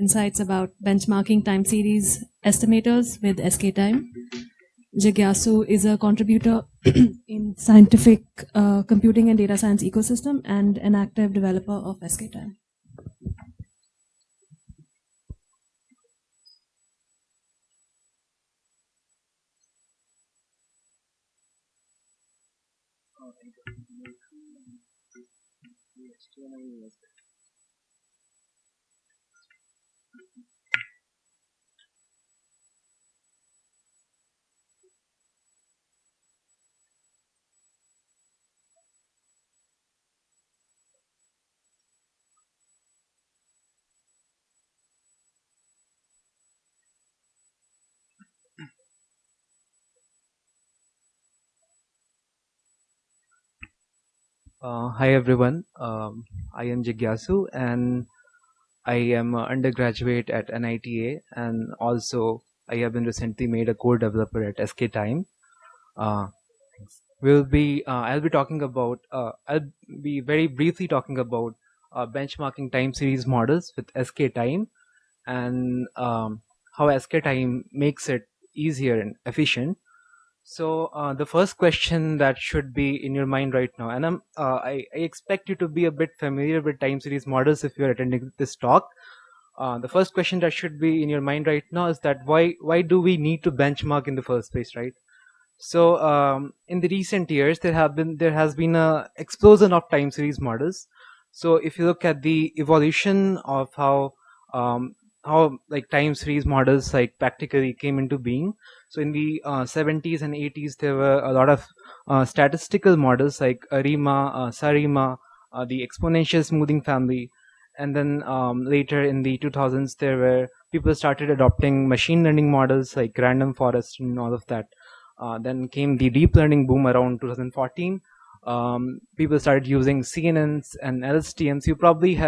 insights about benchmarking time series estimators with sktime. Jigyasu is a contributor in scientific computing and data science ecosystem and an active developer of sktime. Hi everyone, I am Jigyasu and I am an undergraduate at NITA, and also I have been recently made a core developer at sktime. I'll be very briefly talking about benchmarking time series models with sktime and how sktime makes it easier and efficient. So the first question that should be in your mind right now, and I expect you to be a bit familiar with time series models if you're attending this talk. The first question that should be in your mind right now is that why do we need to benchmark in the first place, right? So in the recent years, there has been a explosion of time series models. So if you look at the evolution of um, how like time series models like practically came into being. So in the 70s and 80s, there were a lot of statistical models like ARIMA, SARIMA, the exponential smoothing family, and then later in the 2000s, there were people started adopting machine learning models like random forest and all of that. Then came the deep learning boom around 2014. People started using CNNs and LSTMs. You probably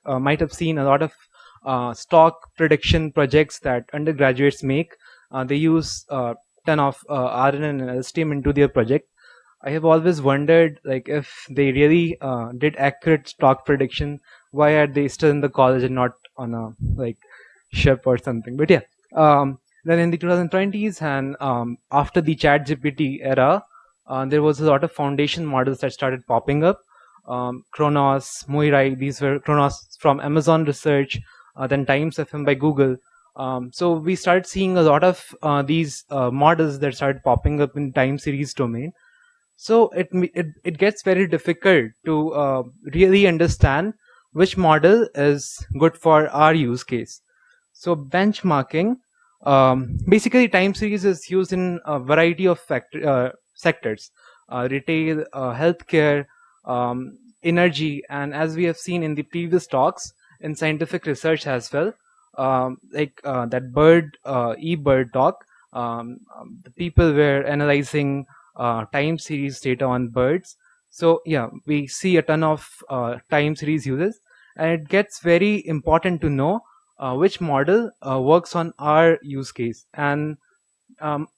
might have seen a lot of stock prediction projects that undergraduates make. They use ton of RNN and LSTM into their project. I have always wondered, like, if they really did accurate stock prediction, why are they still in the college and not on a like ship or something? But yeah, then in the 2020s and after the ChatGPT era, there was a lot of foundation models that started popping up. Kronos, Moirai, these were Kronos from Amazon Research, then Times FM by Google. So we started seeing a lot of these models that started popping up in time series domain. So it gets very difficult to really understand which model is good for our use case. So benchmarking, basically time series is used in a variety of sectors, retail, healthcare, energy, and as we have seen in the previous talks, in scientific research as well, that bird talk, the people were analyzing time series data on birds. So yeah, we see a ton of time series uses, and it gets very important to know which model works on our use case. And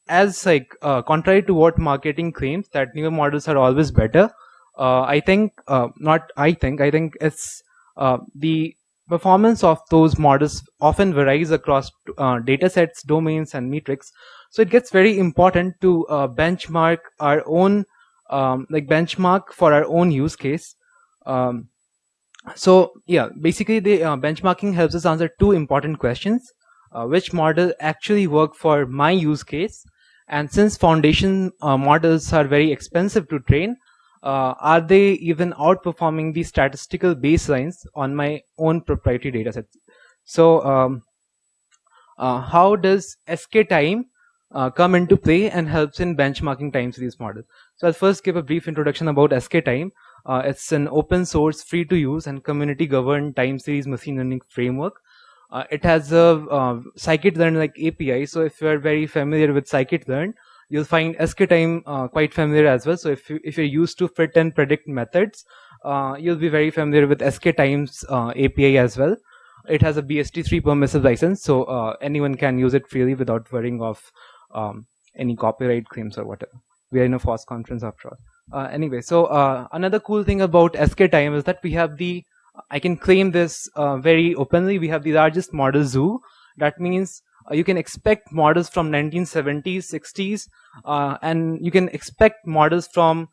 as contrary to what marketing claims that newer models are always better, I think not I think it's the performance of those models often varies across data sets, domains, and metrics. So it gets very important to benchmark our own benchmark for our own use case. um, so yeah, basically the benchmarking helps us answer two important questions: which model actually work for my use case, and since foundation models are very expensive to train, are they even outperforming the statistical baselines on my own proprietary data sets? So how does sktime come into play and helps in benchmarking time series models? So I'll first give a brief introduction about sktime. It's an open source, free to use, and community governed time series machine learning framework. It has a scikit-learn like API. So if you're very familiar with scikit-learn, you'll find sktime quite familiar as well. So if you're used to fit and predict methods, you'll be very familiar with sktime's API as well. It has a BSD3 permissive license, so anyone can use it freely without worrying of any copyright claims or whatever. We are in a FOSS conference after all. Anyway, so another cool thing about sktime is that we have the I can claim this very openly. We have the largest model zoo. That means you can expect models from 1970s, 60s, and you can expect models from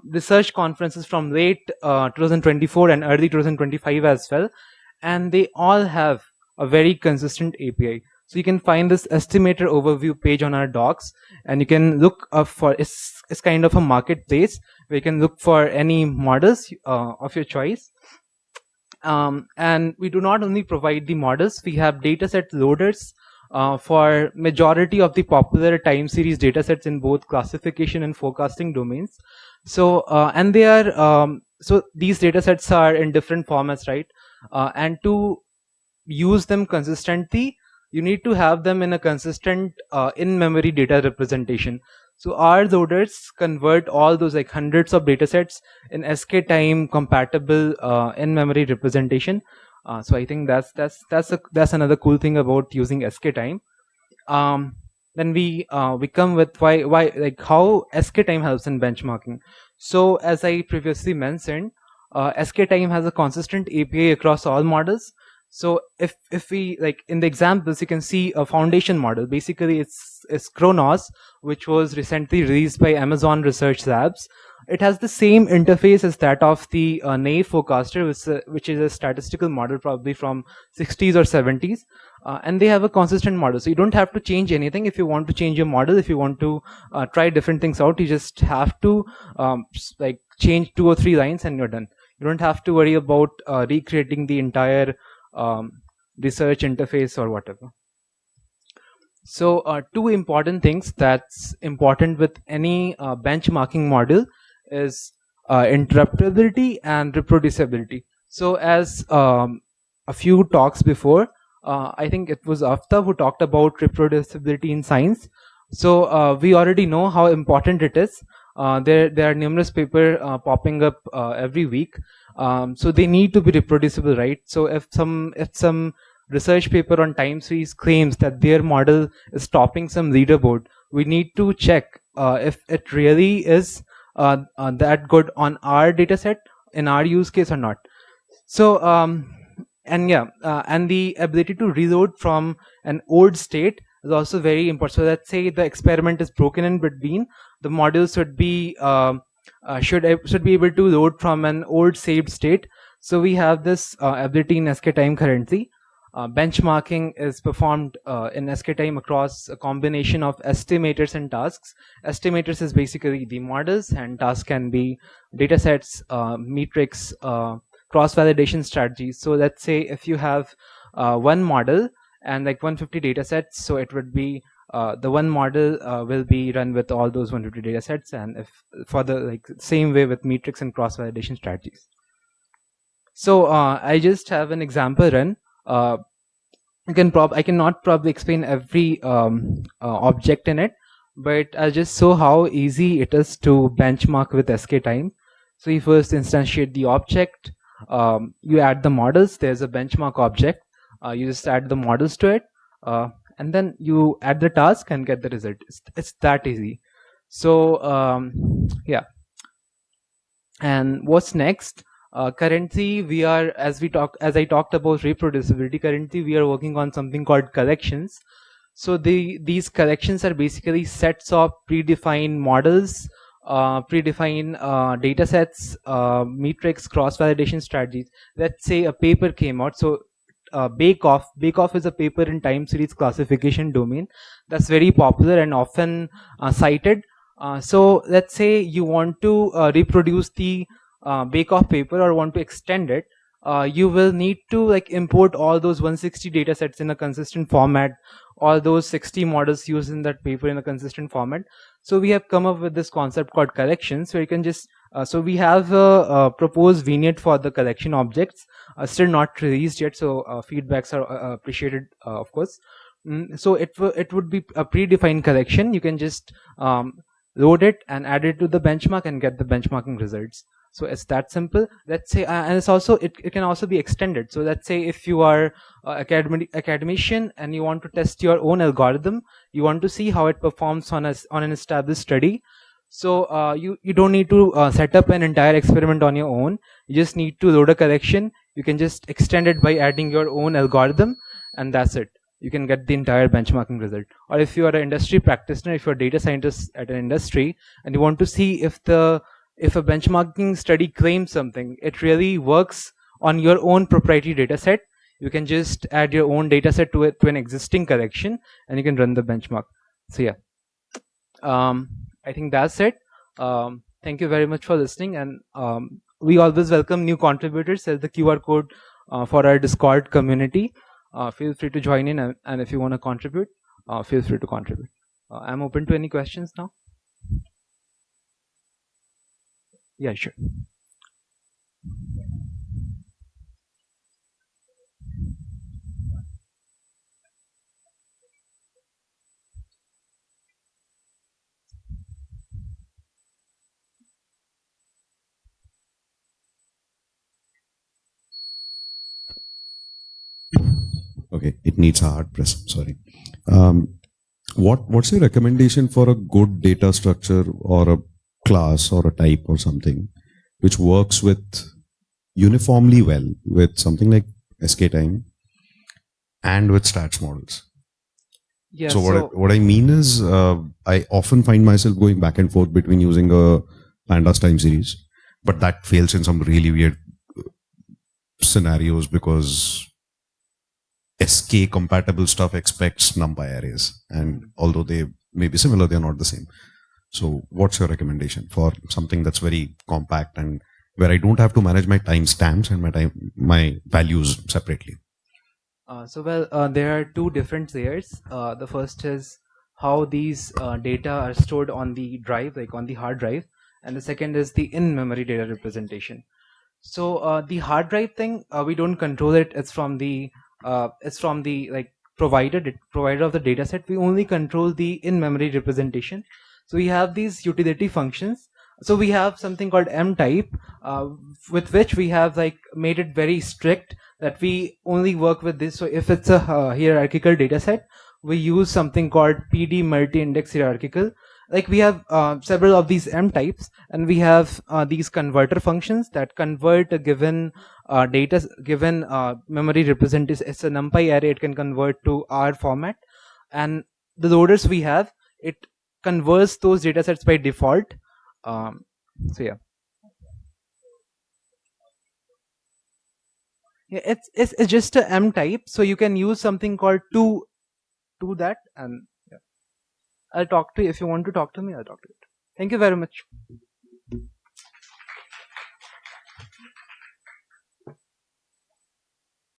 research conferences from late 2024 and early 2025 as well. And they all have a very consistent API. So you can find this estimator overview page on our docs, and you can look up for it's kind of a marketplace where you can look for any models of your choice. And we do not only provide the models, we have dataset loaders for majority of the popular time series datasets in both classification and forecasting domains. So and they are so these datasets are in different formats, right? And to use them consistently, you need to have them in a consistent in-memory data representation. So our loaders convert all those like hundreds of datasets in sktime compatible in-memory representation. So I think that's another cool thing about using sktime. Then we come with why like how sktime helps in benchmarking. So as I previously mentioned, sktime has a consistent API across all models. So if we like in the examples, you can see a foundation model. Basically, it's Kronos, which was recently released by Amazon Research Labs. It has the same interface as that of the naive forecaster, which is a statistical model probably from 60s or 70s. And they have a consistent model, so you don't have to change anything. If you want to change your model, if you want to try different things out, you just have to like change 2 or 3 lines and you're done. You don't have to worry about recreating the entire research interface or whatever. So 2 important things that's important with any benchmarking model is interruptibility and reproducibility. So as a few talks before, I think it was Aftab who talked about reproducibility in science. So we already know how important it is. There are numerous papers popping up every week. So they need to be reproducible, right? So if some research paper on time series claims that their model is topping some leaderboard, we need to check if it really is that good on our dataset in our use case or not. So and the ability to reload from an old state is also very important. So let's say the experiment is broken in between, the model should be should be able to load from an old saved state. So we have this ability in sktime currently. Benchmarking is performed in sktime across a combination of estimators and tasks. Estimators is basically the models, and tasks can be datasets, metrics, cross-validation strategies. So let's say if you have one model and like 150 datasets, so it would be the one model will be run with all those 150 datasets, and if for the like same way with metrics and cross-validation strategies. So I just have an example run. I cannot probably explain every object in it, but I'll just show how easy it is to benchmark with sktime. So you first instantiate the object, you add the models. There's a benchmark object. You just add the models to it, and then you add the task and get the result. It's that easy. So yeah. And what's next? Currently, we are, as I talked about reproducibility, currently we are working on something called collections. So these collections are basically sets of predefined models, predefined data sets, metrics, cross-validation strategies. Let's say a paper came out. So Bake Off is a paper in time series classification domain that's very popular and often cited. So let's say you want to reproduce the Bake Off paper or want to extend it. You will need to like import all those 160 data sets in a consistent format, all those 60 models used in that paper in a consistent format. So we have come up with this concept called collections, where you can just so we have a proposed vignette for the collection objects, still not released yet, so feedbacks are appreciated, of course. So it would be a predefined collection. You can just load it and add it to the benchmark and get the benchmarking results. So it's that simple. Let's say, and it's also it can also be extended. So let's say if you are academician and you want to test your own algorithm, you want to see how it performs on an established study. So you don't need to set up an entire experiment on your own. You just need to load a collection. You can just extend it by adding your own algorithm, and that's it. You can get the entire benchmarking result. Or if you are an industry practitioner, if you're a data scientist at an industry, and you want to see if a benchmarking study claims something, it really works on your own proprietary data set. You can just add your own data set to an existing collection, and you can run the benchmark. So yeah. I think that's it. Thank you very much for listening, and we always welcome new contributors. There's the QR code for our Discord community. Feel free to join in, and if you want to contribute, feel free to contribute. I'm open to any questions now. Yeah, sure. Okay, it needs a hard press. Sorry. What's your recommendation for a good data structure or a class or a type or something which works with uniformly well with something like sktime and with stats models? Yeah. So what I mean is, I often find myself going back and forth between using a pandas time series, but that fails in some really weird scenarios because SK compatible stuff expects numpy arrays, and although they may be similar, they're not the same. So what's your recommendation for something that's very compact and where I don't have to manage my timestamps and my values separately? There are two different layers. The first is how these data are stored on the drive, like on the hard drive, and the second is the in-memory data representation. So the hard drive thing, we don't control it. It's from the like provider of the data set. We only control the in-memory representation. So we have these utility functions. So we have something called mtype, with which we have like made it very strict that we only work with this. So if it's a hierarchical data set, we use something called PD multi-index hierarchical. Like we have several of these m types, and we have these converter functions that convert a given given memory representation. It's a numpy array. It can convert to R format, and the loaders we have, it converts those data sets by default. So yeah. Yeah, it's just a m type, so you can use something called to that, and yeah. I'll talk to you if you want to talk to me. I'll talk to you. Thank you very much.